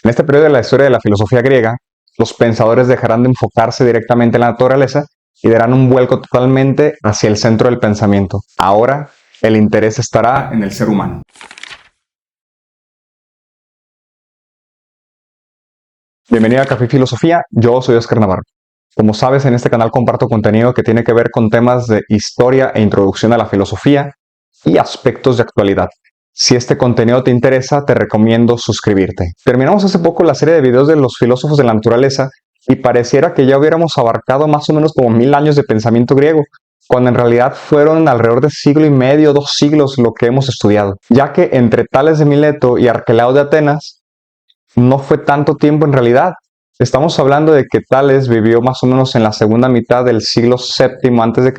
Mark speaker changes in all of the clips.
Speaker 1: En este periodo de la historia de la filosofía griega, los pensadores dejarán de enfocarse directamente en la naturaleza y darán un vuelco totalmente hacia el centro del pensamiento. Ahora, el interés estará en el ser humano. Bienvenido a Café y Filosofía, yo soy Oscar Navarro. Como sabes, en este canal comparto contenido que tiene que ver con temas de historia e introducción a la filosofía y aspectos de actualidad. Si este contenido te interesa, te recomiendo suscribirte. Terminamos hace poco la serie de videos de los filósofos de la naturaleza y pareciera que ya hubiéramos abarcado más o menos como 1000 años de pensamiento griego, cuando en realidad fueron alrededor de siglo y medio, 2 siglos lo que hemos estudiado, ya que entre Tales de Mileto y Arquelao de Atenas no fue tanto tiempo en realidad. Estamos hablando de que Tales vivió más o menos en la segunda mitad del siglo VII a.C.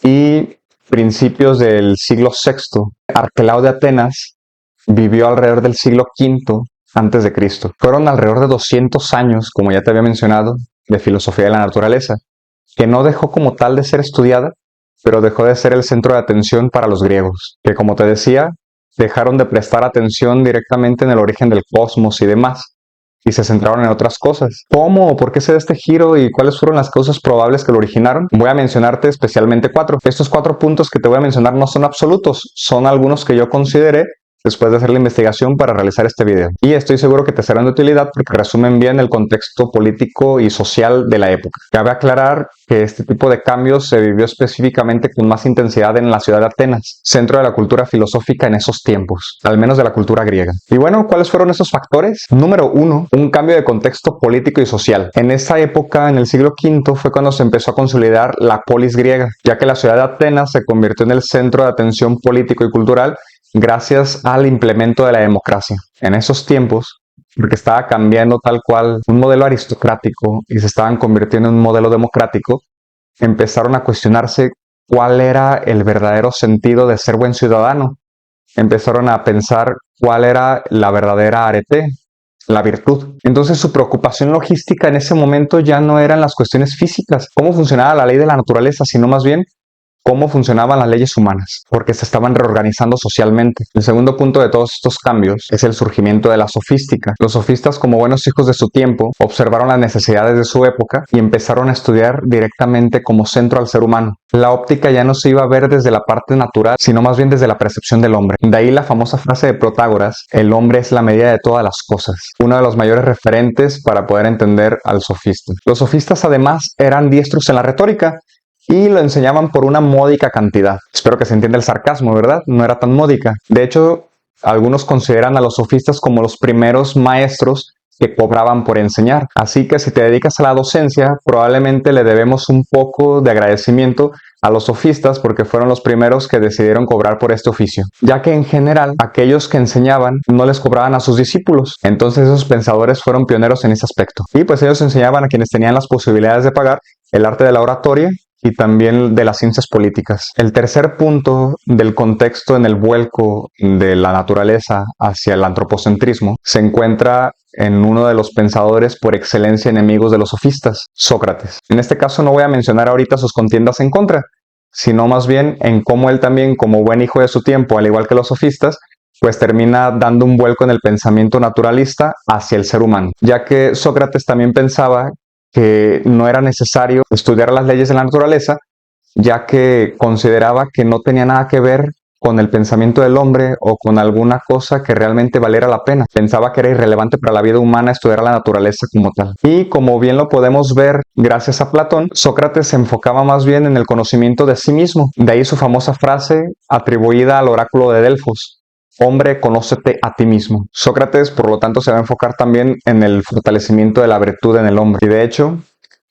Speaker 1: y principios del siglo VI. Arquelao de Atenas vivió alrededor del siglo V a.C. Fueron alrededor de 200 años, como ya te había mencionado, de filosofía de la naturaleza, que no dejó como tal de ser estudiada, pero dejó de ser el centro de atención para los griegos, que como te decía, dejaron de prestar atención directamente en el origen del cosmos y demás, y se centraron en otras cosas. ¿Cómo o por qué se da este giro y cuáles fueron las causas probables que lo originaron? Voy a mencionarte especialmente 4. Estos 4 puntos que te voy a mencionar no son absolutos, son algunos que yo consideré después de hacer la investigación para realizar este video. Y estoy seguro que te serán de utilidad porque resumen bien el contexto político y social de la época. Cabe aclarar que este tipo de cambios se vivió específicamente con más intensidad en la ciudad de Atenas, centro de la cultura filosófica en esos tiempos, al menos de la cultura griega. Y bueno, ¿cuáles fueron esos factores? Número 1, un cambio de contexto político y social. En esa época, en el siglo V, fue cuando se empezó a consolidar la polis griega, ya que la ciudad de Atenas se convirtió en el centro de atención político y cultural gracias al implemento de la democracia. En esos tiempos, porque estaba cambiando tal cual un modelo aristocrático y se estaban convirtiendo en un modelo democrático, empezaron a cuestionarse cuál era el verdadero sentido de ser buen ciudadano. Empezaron a pensar cuál era la verdadera arete, la virtud. Entonces su preocupación logística en ese momento ya no eran las cuestiones físicas, cómo funcionaba la ley de la naturaleza, sino más bien cómo funcionaban las leyes humanas, porque se estaban reorganizando socialmente. El segundo punto de todos estos cambios es el surgimiento de la sofística. Los sofistas, como buenos hijos de su tiempo, observaron las necesidades de su época y empezaron a estudiar directamente como centro al ser humano. La óptica ya no se iba a ver desde la parte natural, sino más bien desde la percepción del hombre. De ahí la famosa frase de Protágoras: el hombre es la medida de todas las cosas. Uno de los mayores referentes para poder entender al sofista. Los sofistas además eran diestros en la retórica, y lo enseñaban por una módica cantidad. Espero que se entienda el sarcasmo, ¿verdad? No era tan módica. De hecho, algunos consideran a los sofistas como los primeros maestros que cobraban por enseñar. Así que si te dedicas a la docencia, probablemente le debemos un poco de agradecimiento a los sofistas porque fueron los primeros que decidieron cobrar por este oficio, ya que en general aquellos que enseñaban no les cobraban a sus discípulos. Entonces esos pensadores fueron pioneros en ese aspecto. Y pues ellos enseñaban a quienes tenían las posibilidades de pagar el arte de la oratoria y también de las ciencias políticas. El tercer punto del contexto en el vuelco de la naturaleza hacia el antropocentrismo se encuentra en uno de los pensadores por excelencia enemigos de los sofistas, Sócrates. En este caso no voy a mencionar ahorita sus contiendas en contra, sino más bien en cómo él también, como buen hijo de su tiempo, al igual que los sofistas, pues termina dando un vuelco en el pensamiento naturalista hacia el ser humano, ya que Sócrates también pensaba que no era necesario estudiar las leyes de la naturaleza, ya que consideraba que no tenía nada que ver con el pensamiento del hombre o con alguna cosa que realmente valiera la pena. Pensaba que era irrelevante para la vida humana estudiar la naturaleza como tal. Y como bien lo podemos ver gracias a Platón, Sócrates se enfocaba más bien en el conocimiento de sí mismo. De ahí su famosa frase atribuida al oráculo de Delfos: hombre, conócete a ti mismo. Sócrates, por lo tanto, se va a enfocar también en el fortalecimiento de la virtud en el hombre. Y de hecho,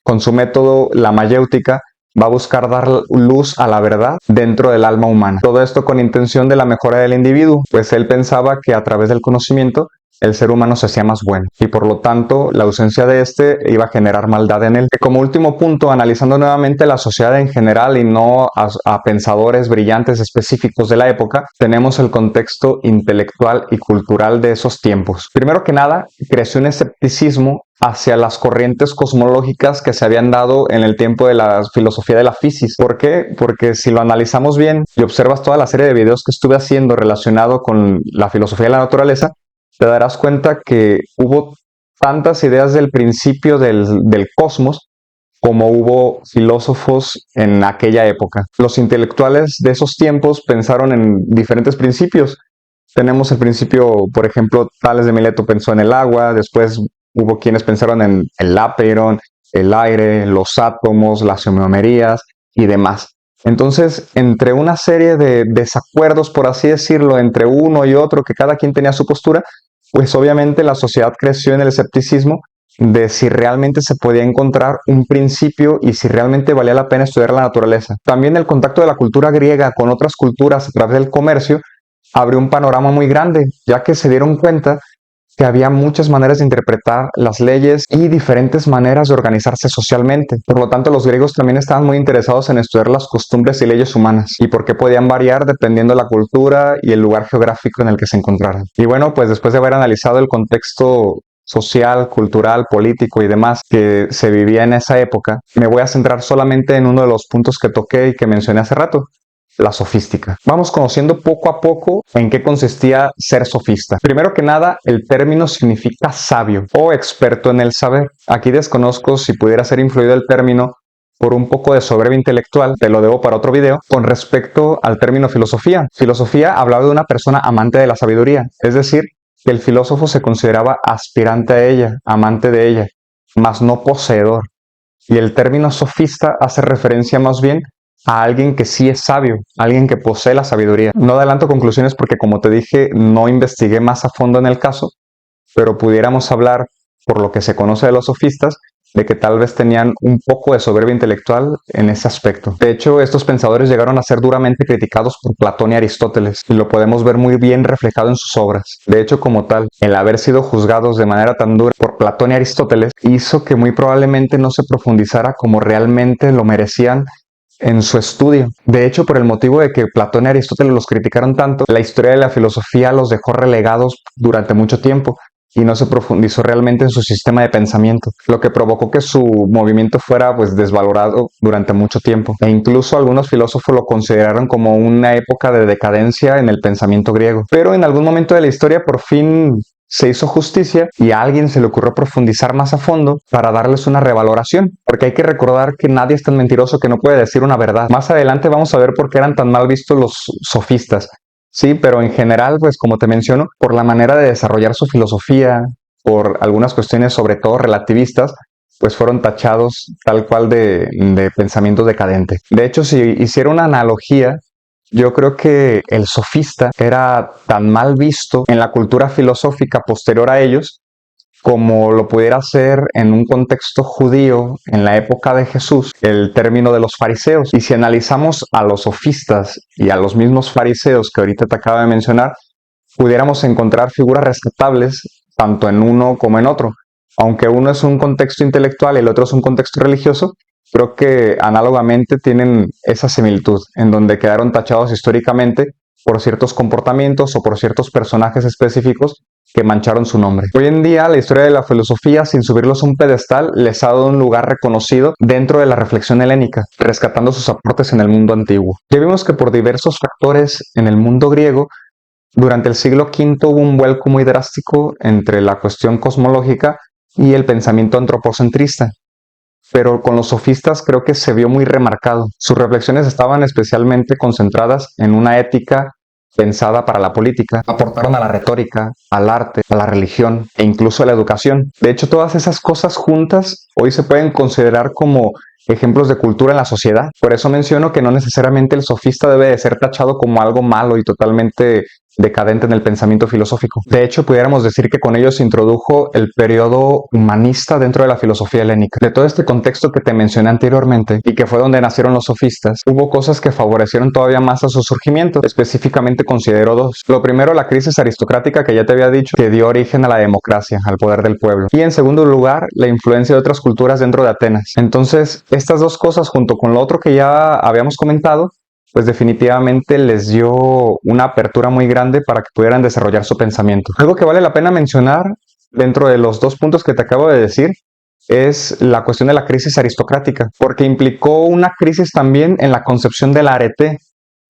Speaker 1: con su método, la mayéutica, va a buscar dar luz a la verdad dentro del alma humana. Todo esto con intención de la mejora del individuo, pues él pensaba que a través del conocimiento el ser humano se hacía más bueno y por lo tanto la ausencia de este iba a generar maldad en él. Como último punto, analizando nuevamente la sociedad en general y no a pensadores brillantes específicos de la época, tenemos el contexto intelectual y cultural de esos tiempos. Primero que nada, creció un escepticismo hacia las corrientes cosmológicas que se habían dado en el tiempo de la filosofía de la física. ¿Por qué? Porque si lo analizamos bien y observas toda la serie de videos que estuve haciendo relacionado con la filosofía de la naturaleza, te darás cuenta que hubo tantas ideas del principio del cosmos como hubo filósofos en aquella época. Los intelectuales de esos tiempos pensaron en diferentes principios. Tenemos el principio, por ejemplo, Tales de Mileto pensó en el agua, después hubo quienes pensaron en el apeiron, el aire, los átomos, las homeomerías y demás. Entonces, entre una serie de desacuerdos, por así decirlo, entre uno y otro, que cada quien tenía su postura, pues obviamente la sociedad creció en el escepticismo de si realmente se podía encontrar un principio y si realmente valía la pena estudiar la naturaleza. También el contacto de la cultura griega con otras culturas a través del comercio abrió un panorama muy grande, ya que se dieron cuenta que había muchas maneras de interpretar las leyes y diferentes maneras de organizarse socialmente. Por lo tanto, los griegos también estaban muy interesados en estudiar las costumbres y leyes humanas y por qué podían variar dependiendo de la cultura y el lugar geográfico en el que se encontraran. Y bueno, pues después de haber analizado el contexto social, cultural, político y demás que se vivía en esa época, me voy a centrar solamente en uno de los puntos que toqué y que mencioné hace rato: la sofística. Vamos conociendo poco a poco en qué consistía ser sofista. Primero que nada, el término significa sabio o experto en el saber. Aquí desconozco si pudiera ser influido el término por un poco de soberbia intelectual, te lo debo para otro video, con respecto al término filosofía. Filosofía hablaba de una persona amante de la sabiduría, es decir, que el filósofo se consideraba aspirante a ella, amante de ella, mas no poseedor. Y el término sofista hace referencia más bien a alguien que sí es sabio, alguien que posee la sabiduría. No adelanto conclusiones porque, como te dije, no investigué más a fondo en el caso, pero pudiéramos hablar, por lo que se conoce de los sofistas, de que tal vez tenían un poco de soberbia intelectual en ese aspecto. De hecho, estos pensadores llegaron a ser duramente criticados por Platón y Aristóteles, y lo podemos ver muy bien reflejado en sus obras. De hecho, como tal, el haber sido juzgados de manera tan dura por Platón y Aristóteles hizo que muy probablemente no se profundizara como realmente lo merecían en su estudio. De hecho, por el motivo de que Platón y Aristóteles los criticaron tanto, la historia de la filosofía los dejó relegados durante mucho tiempo y no se profundizó realmente en su sistema de pensamiento, lo que provocó que su movimiento fuera pues desvalorado durante mucho tiempo. E incluso algunos filósofos lo consideraron como una época de decadencia en el pensamiento griego. Pero en algún momento de la historia por fin se hizo justicia y a alguien se le ocurrió profundizar más a fondo para darles una revaloración, porque hay que recordar que nadie es tan mentiroso que no puede decir una verdad. Más adelante vamos a ver por qué eran tan mal vistos los sofistas. Sí, pero en general, pues como te menciono, por la manera de desarrollar su filosofía, por algunas cuestiones sobre todo relativistas, pues fueron tachados tal cual de pensamiento decadente. De hecho, si hiciera una analogía, yo creo que el sofista era tan mal visto en la cultura filosófica posterior a ellos como lo pudiera ser en un contexto judío en la época de Jesús, el término de los fariseos. Y si analizamos a los sofistas y a los mismos fariseos que ahorita te acabo de mencionar, pudiéramos encontrar figuras rescatables tanto en uno como en otro. Aunque uno es un contexto intelectual y el otro es un contexto religioso, creo que análogamente tienen esa similitud, en donde quedaron tachados históricamente por ciertos comportamientos o por ciertos personajes específicos que mancharon su nombre. Hoy en día, la historia de la filosofía, sin subirlos a un pedestal, les ha dado un lugar reconocido dentro de la reflexión helénica, rescatando sus aportes en el mundo antiguo. Ya vimos que por diversos factores en el mundo griego, durante el siglo V hubo un vuelco muy drástico entre la cuestión cosmológica y el pensamiento antropocentrista. Pero con los sofistas creo que se vio muy remarcado. Sus reflexiones estaban especialmente concentradas en una ética pensada para la política. Aportaron a la retórica, al arte, a la religión e incluso a la educación. De hecho, todas esas cosas juntas hoy se pueden considerar como ejemplos de cultura en la sociedad. Por eso menciono que no necesariamente el sofista debe de ser tachado como algo malo y totalmente decadente en el pensamiento filosófico. De hecho, pudiéramos decir que con ellos se introdujo el periodo humanista dentro de la filosofía helénica. De todo este contexto que te mencioné anteriormente y que fue donde nacieron los sofistas, hubo cosas que favorecieron todavía más a su surgimiento. Específicamente considero dos. Lo primero, la crisis aristocrática que ya te había dicho, que dio origen a la democracia, al poder del pueblo. Y en segundo lugar, la influencia de otras culturas dentro de Atenas. Entonces, estas dos cosas junto con lo otro que ya habíamos comentado, pues definitivamente les dio una apertura muy grande para que pudieran desarrollar su pensamiento. Algo que vale la pena mencionar dentro de los dos puntos que te acabo de decir es la cuestión de la crisis aristocrática, porque implicó una crisis también en la concepción del arete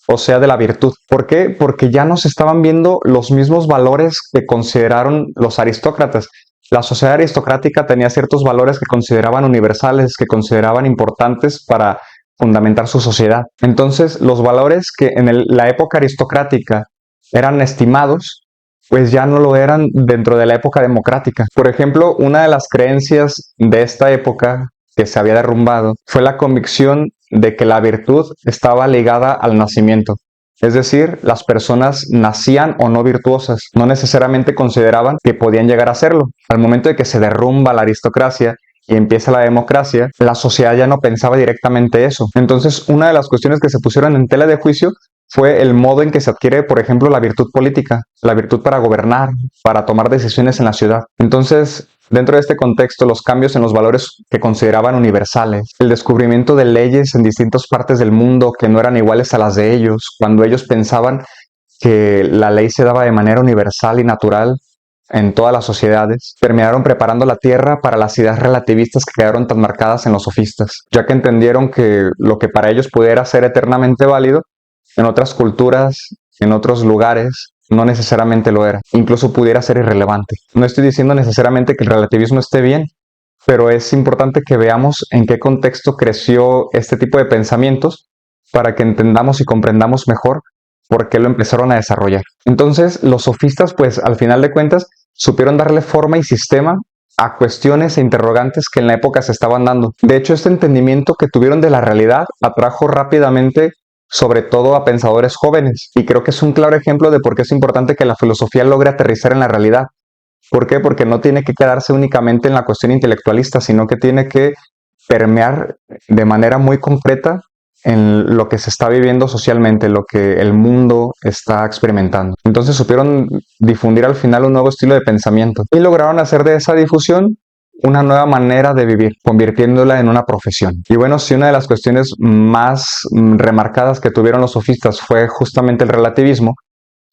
Speaker 1: o sea, de la virtud. ¿Por qué? Porque ya no se estaban viendo los mismos valores que consideraron los aristócratas. La sociedad aristocrática tenía ciertos valores que consideraban universales, que consideraban importantes para fundamentar su sociedad. Entonces, los valores que en la época aristocrática eran estimados, pues ya no lo eran dentro de la época democrática. Por ejemplo, una de las creencias de esta época que se había derrumbado fue la convicción de que la virtud estaba ligada al nacimiento. Es decir, las personas nacían o no virtuosas, no necesariamente consideraban que podían llegar a serlo. Al momento de que se derrumba la aristocracia y empieza la democracia, la sociedad ya no pensaba directamente eso. Entonces, una de las cuestiones que se pusieron en tela de juicio fue el modo en que se adquiere, por ejemplo, la virtud política, la virtud para gobernar, para tomar decisiones en la ciudad. Entonces, dentro de este contexto, los cambios en los valores que consideraban universales, el descubrimiento de leyes en distintas partes del mundo que no eran iguales a las de ellos, cuando ellos pensaban que la ley se daba de manera universal y natural en todas las sociedades, terminaron preparando la tierra para las ideas relativistas que quedaron tan marcadas en los sofistas, ya que entendieron que lo que para ellos pudiera ser eternamente válido, en otras culturas, en otros lugares, no necesariamente lo era. Incluso pudiera ser irrelevante. No estoy diciendo necesariamente que el relativismo esté bien, pero es importante que veamos en qué contexto creció este tipo de pensamientos para que entendamos y comprendamos mejor por qué lo empezaron a desarrollar. Entonces, los sofistas, pues, al final de cuentas, supieron darle forma y sistema a cuestiones e interrogantes que en la época se estaban dando. De hecho, este entendimiento que tuvieron de la realidad atrajo rápidamente sobre todo a pensadores jóvenes, y creo que es un claro ejemplo de por qué es importante que la filosofía logre aterrizar en la realidad. ¿Por qué? Porque no tiene que quedarse únicamente en la cuestión intelectualista, sino que tiene que permear de manera muy concreta en lo que se está viviendo socialmente, lo que el mundo está experimentando. Entonces supieron difundir al final un nuevo estilo de pensamiento y lograron hacer de esa difusión una nueva manera de vivir, convirtiéndola en una profesión. Y bueno, si una de las cuestiones más remarcadas que tuvieron los sofistas fue justamente el relativismo,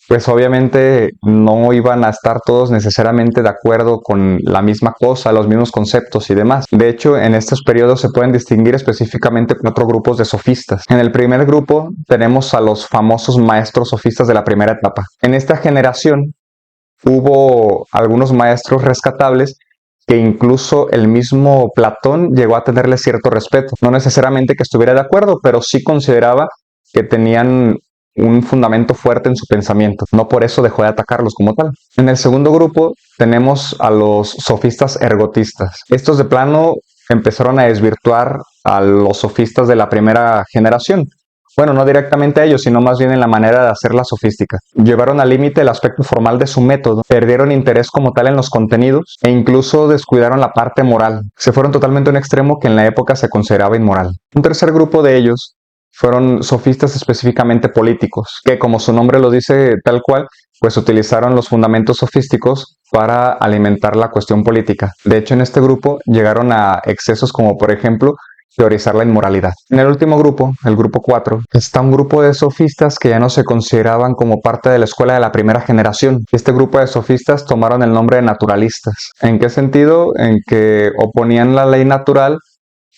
Speaker 1: pues obviamente no iban a estar todos necesariamente de acuerdo con la misma cosa, los mismos conceptos y demás. De hecho, en estos periodos se pueden distinguir específicamente 4 grupos de sofistas. En el primer grupo tenemos a los famosos maestros sofistas de la primera etapa. En esta generación hubo algunos maestros rescatables que incluso el mismo Platón llegó a tenerle cierto respeto. No necesariamente que estuviera de acuerdo, pero sí consideraba que tenían un fundamento fuerte en su pensamiento. No por eso dejó de atacarlos como tal. En el segundo grupo tenemos a los sofistas ergotistas. Estos de plano empezaron a desvirtuar a los sofistas de la primera generación. Bueno, no directamente a ellos, sino más bien en la manera de hacerla sofística. Llevaron al límite el aspecto formal de su método, perdieron interés como tal en los contenidos e incluso descuidaron la parte moral. Se fueron totalmente a un extremo que en la época se consideraba inmoral. Un tercer grupo de ellos fueron sofistas específicamente políticos, que como su nombre lo dice tal cual, pues utilizaron los fundamentos sofísticos para alimentar la cuestión política. De hecho, en este grupo llegaron a excesos como, por ejemplo, teorizar la inmoralidad. En el último grupo, el grupo 4, está un grupo de sofistas que ya no se consideraban como parte de la escuela de la primera generación. Este grupo de sofistas tomaron el nombre de naturalistas. ¿En qué sentido? En que oponían la ley natural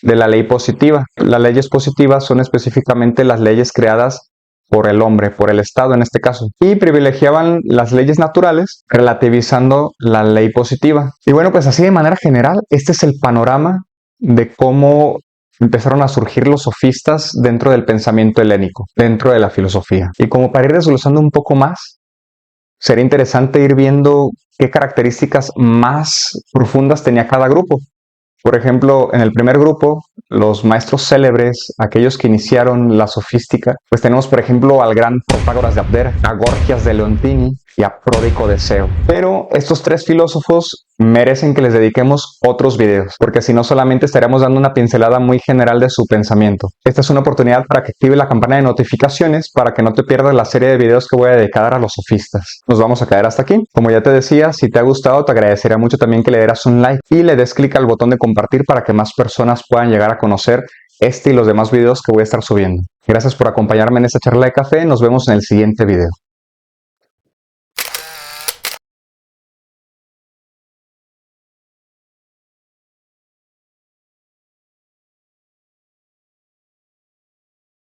Speaker 1: de la ley positiva. Las leyes positivas son específicamente las leyes creadas por el hombre, por el Estado en este caso, y privilegiaban las leyes naturales relativizando la ley positiva. Y bueno, pues así de manera general, este es el panorama de cómo empezaron a surgir los sofistas dentro del pensamiento helénico, dentro de la filosofía. Y como para ir desglosando un poco más, sería interesante ir viendo qué características más profundas tenía cada grupo. Por ejemplo, en el primer grupo, los maestros célebres, aquellos que iniciaron la sofística, pues tenemos, por ejemplo, al gran Protágoras de Abdera, a Gorgias de Leontini y a Pródico de Seo. Pero estos 3 filósofos merecen que les dediquemos otros videos, porque si no solamente estaríamos dando una pincelada muy general de su pensamiento. Esta es una oportunidad para que active la campana de notificaciones para que no te pierdas la serie de videos que voy a dedicar a los sofistas. Nos vamos a quedar hasta aquí. Como ya te decía, si te ha gustado, te agradecería mucho también que le dieras un like y le des clic al botón de compartir para que más personas puedan llegar a conocer este y los demás videos que voy a estar subiendo. Gracias por acompañarme en esta charla de café. Nos vemos en el siguiente video.